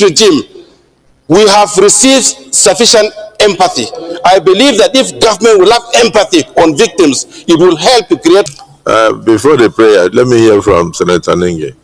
regime, we have received sufficient empathy. I believe that if government will have empathy on victims, it will help to create. Before the prayer, let me hear from Senator Ningi.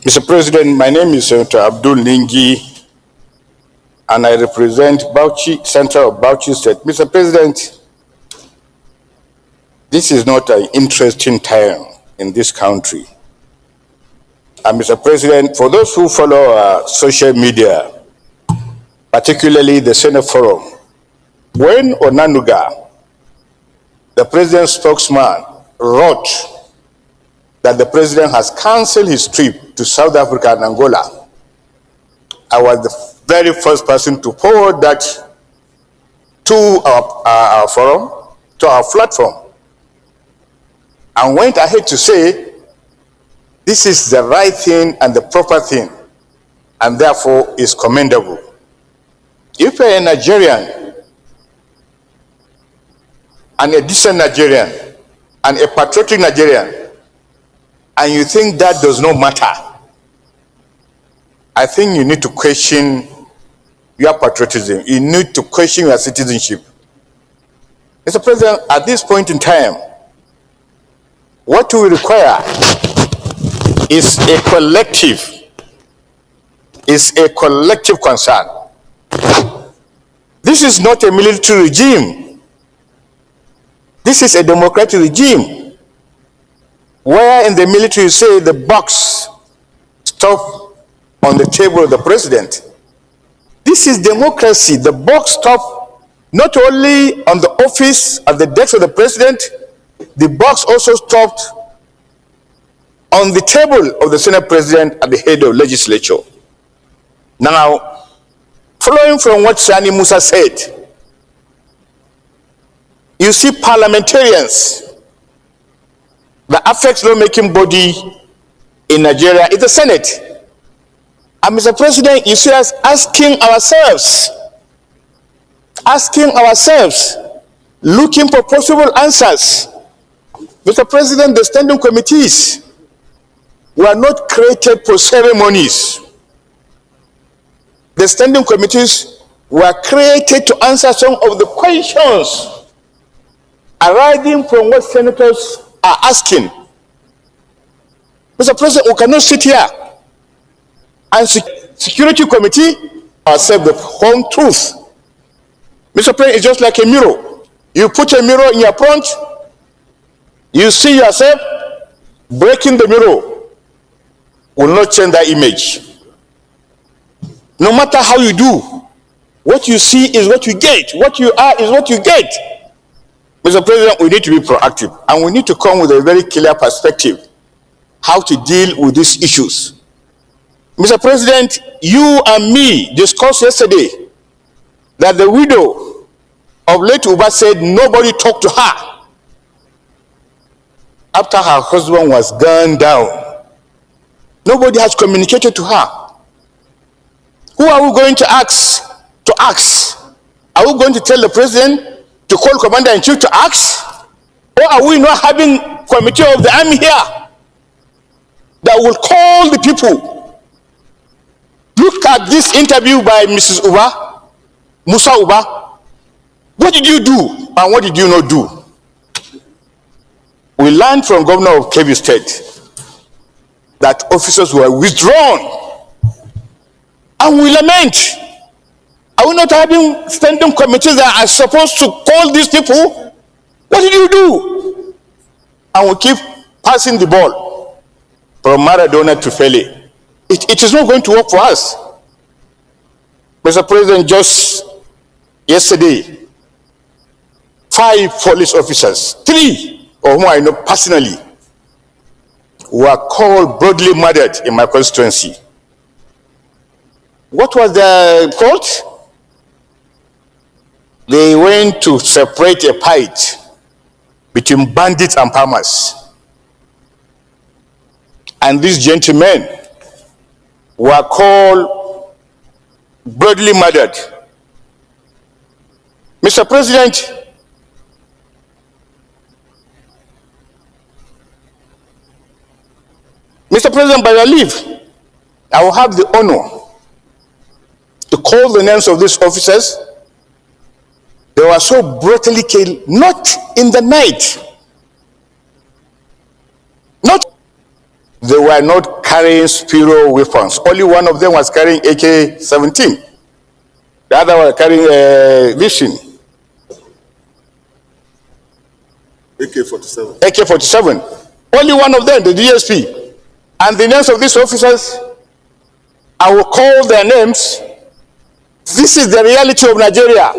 Mr. President, my name is Senator Abdul Ningi, and I represent Bauchi, Center of Bauchi State. Mr. President, this is not an interesting time in this country. And Mr. President, for those who follow social media, particularly the Senate Forum, when Onanuga, the president's spokesman, wrote that the president has canceled his trip to South Africa and Angola, I was the very first person to forward that to our forum, to our platform, and went ahead to say, this is the right thing and the proper thing, and therefore is commendable. If you're a Nigerian, and a decent Nigerian, and a patriotic Nigerian, and you think that does not matter, I think you need to question your patriotism. You need to question your citizenship. Mr. President, at this point in time, what we require is a collective concern. This is not a military regime. This is a democratic regime, where in the military you say the box stop on the table of the president. This is democracy. The box stop not only on the office at the desk of the president, the box also stopped on the table of the Senate President at the head of legislature. Now, following from what Sani Musa said, you see parliamentarians, the affects lawmaking body in Nigeria is the Senate. And Mr. President, you see us asking ourselves, looking for possible answers. Mr. President, the standing committees were not created for ceremonies. The standing committees were created to answer some of the questions arising from what senators are asking. Mr. President, we cannot sit here and security committee ourselves the home truth. Mr. President, it's just like a mirror. You put a mirror in your front, you see yourself, breaking the mirror will not change that image. No matter how you do, what you see is what you get. What you are is what you get. Mr. President, we need to be proactive, and we need to come with a very clear perspective how to deal with these issues. Mr. President, you and me discussed yesterday that the widow of late Uba said nobody talked to her after her husband was gunned down. Nobody has communicated to her. Who are we going to ask? Are we going to tell the president to call commander-in-chief to ask? Or are we not having committee of the army here that will call the people? Look at this interview by Mrs. Uba, Musa Uba. What did you do and what did you not do? We learned from Governor of Kebbi State that officers were withdrawn. And we lament. Are we not having standing committees that are supposed to call these people? What did you do? And we keep passing the ball from Maradona to Pele. It is not going to work for us. Mr. President, just yesterday, 5 police officers, 3 of whom I know personally, were called broadly murdered in my constituency. What was the fault? They went to separate a fight between bandits and farmers. And these gentlemen were called brutally murdered. Mr. President, by your leave, I will have the honor to call the names of these officers. They were so brutally killed, not in the night. They were not carrying Spiro weapons. Only one of them was carrying AK-17. The other was carrying Vision. AK-47. AK-47. Only one of them, the DSP. And the names of these officers, I will call their names. This is the reality of Nigeria.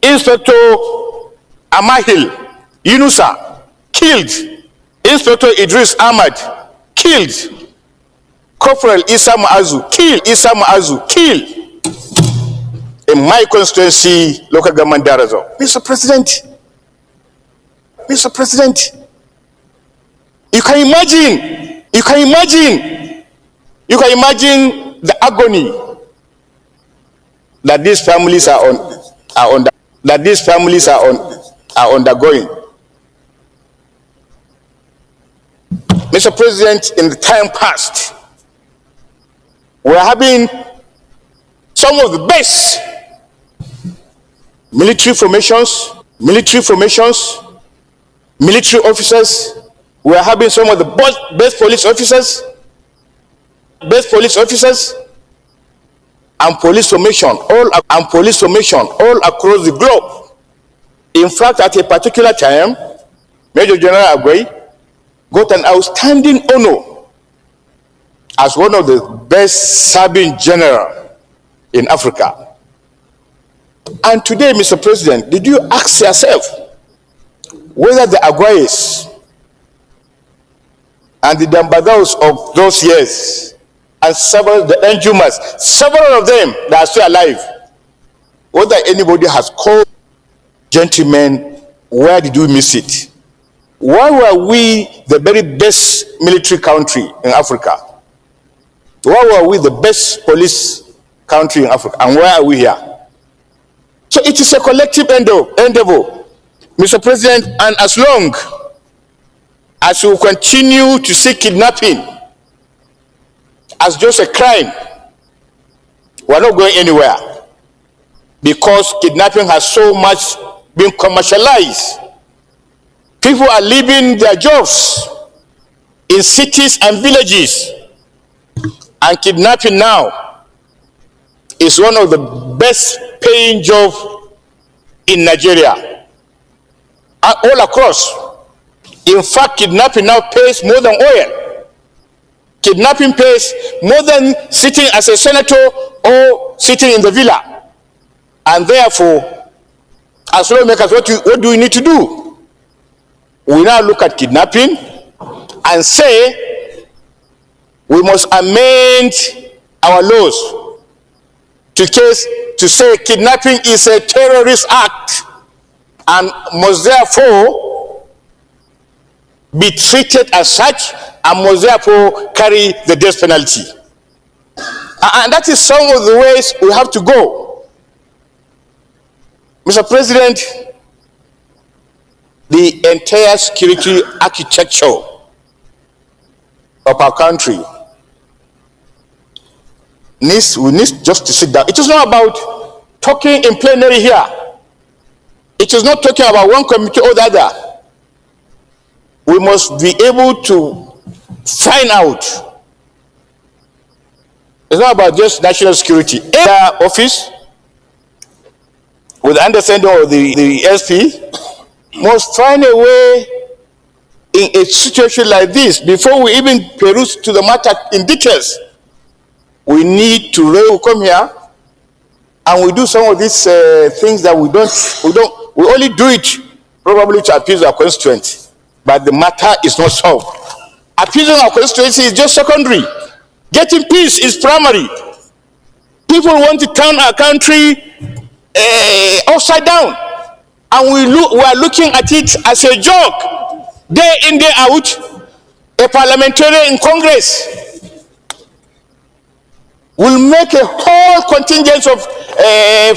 Inspector Amahil Yunusa, killed. Inspector Idris Ahmad, killed. Corporal Isa Maazu, killed. Killed. In my constituency, local government Darazo. Mr. President, you can imagine the agony that these families are undergoing. Mr. President, in the time past, we are having some of the best military formations, military officers. We are having some of the best police officers, and police formation all across the globe. In fact, at a particular time, Major General Agwai got an outstanding honor as one of the best serving general in Africa. And today, Mr. President, did you ask yourself whether the Agwais and the Dambadaos of those years, and the Enjumas, several of them that are still alive, whether anybody has called, gentlemen, where did we miss it? Why were we the very best military country in Africa? Why were we the best police country in Africa? And why are we here? So it is a collective endeavor, Mr. President, and as long as we continue to see kidnapping as just a crime, we are not going anywhere, because kidnapping has so much been commercialized. People are leaving their jobs in cities and villages, and kidnapping now is one of the best paying jobs in Nigeria, all across. In fact, kidnapping now pays more than oil. Kidnapping pays more than sitting as a senator or sitting in the villa. And therefore, as lawmakers, what do we need to do? We now look at kidnapping and say we must amend our laws to say kidnapping is a terrorist act and must therefore be treated as such and must therefore carry the death penalty. And that is some of the ways we have to go. Mr. President, the entire security architecture of our country we need just to sit down. It is not about talking in plenary here. It is not talking about one committee or the other. We must be able to find out. It's not about just national security. Our office, with the understanding of the SP, must find a way in a situation like this. Before we even peruse to the matter in details, we need to come here and we do some of these things that we only do it probably to appease our constituents, but the matter is not solved. Appeasing our constituency is just secondary. Getting peace is primary. People want to turn our country upside down, and we are looking at it as a joke. Day in, day out, a parliamentarian in Congress will make a whole contingent of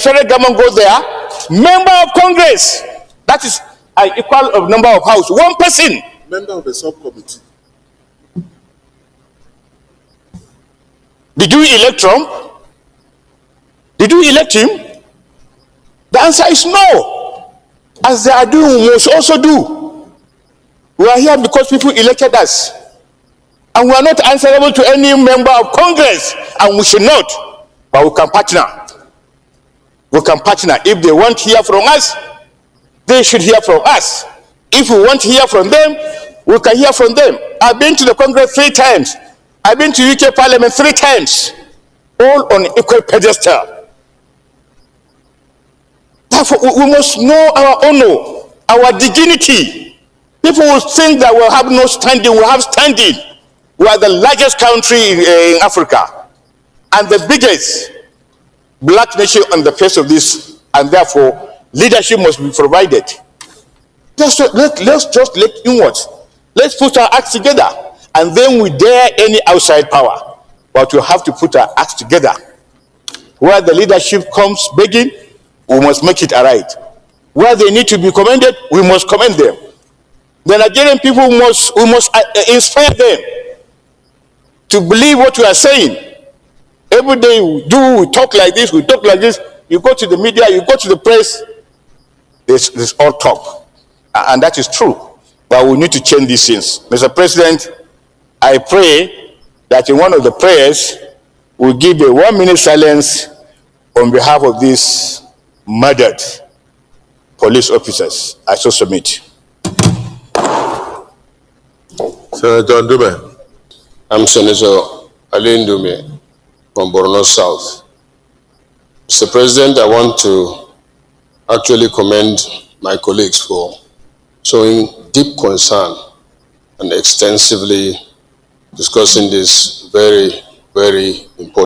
federal government go there. Member of Congress, that is an equal of number of house. One person. Member of the subcommittee. Did you elect Trump? Did you elect him? The answer is no. As they are doing, we must also do. We are here because people elected us. And we are not answerable to any member of Congress, and we should not. But we can partner. We can partner. If they want to hear from us, they should hear from us. If we want to hear from them, we can hear from them. I've been to the Congress 3 times. I've been to UK Parliament 3 times. All on equal pedestal. Therefore, we must know our honor, our dignity. People will think that we have no standing. We have standing. We are the largest country in Africa and the biggest black nation on the face of this, and therefore leadership must be provided. Let's just look inward. Let's put our acts together, and then we dare any outside power. But we have to put our acts together. Where the leadership comes begging, we must make it right. Where they need to be commended, we must commend them. The Nigerian people we must inspire them to believe what we are saying. Every day we talk like this, we talk like this. You go to the media, you go to the press, there's all talk. And that is true. But we need to change these things. Mr. President, I pray that in one of the prayers, we'll give a 1-minute silence on behalf of these murdered police officers. I so submit. Senator Ndume. I'm Senator Ali Ndume from Borno South. Mr. President, I want to actually commend my colleagues for showing deep concern and extensively discussing this very, very important